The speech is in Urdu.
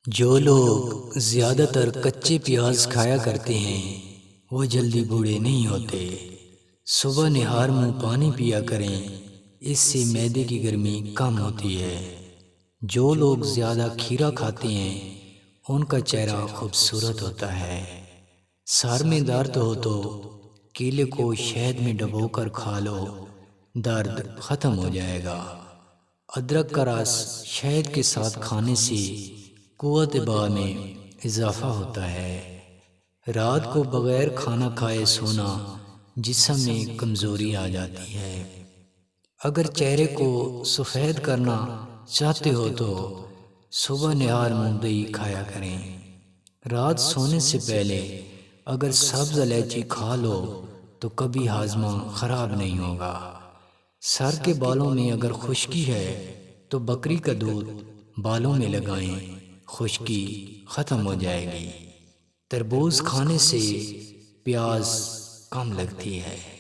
جو لوگ زیادہ تر کچے پیاز کھایا کرتے ہیں وہ جلدی بوڑھے نہیں ہوتے۔ صبح نہار منہ پانی پیا کریں، اس سے معدے کی گرمی کم ہوتی ہے۔ جو لوگ زیادہ کھیرا کھاتے ہیں ان کا چہرہ خوبصورت ہوتا ہے۔ سر میں درد ہو تو کیلے کو شہد میں ڈبو کر کھا لو، درد ختم ہو جائے گا۔ ادرک کا رس شہد کے ساتھ کھانے سے قوت بال میں اضافہ ہوتا ہے۔ رات کو بغیر کھانا کھائے سونا جسم میں کمزوری آ جاتی ہے۔ اگر چہرے کو سفید کرنا چاہتے ہو تو صبح نہار منہ دہی کھایا کریں۔ رات سونے سے پہلے اگر سبز الائچی کھا لو تو کبھی ہاضمہ خراب نہیں ہوگا۔ سر کے بالوں میں اگر خشکی ہے تو بکری کا دودھ بالوں میں لگائیں، خشکی ختم ہو جائے گی۔ تربوز کھانے سے پیاس کم لگتی ہے۔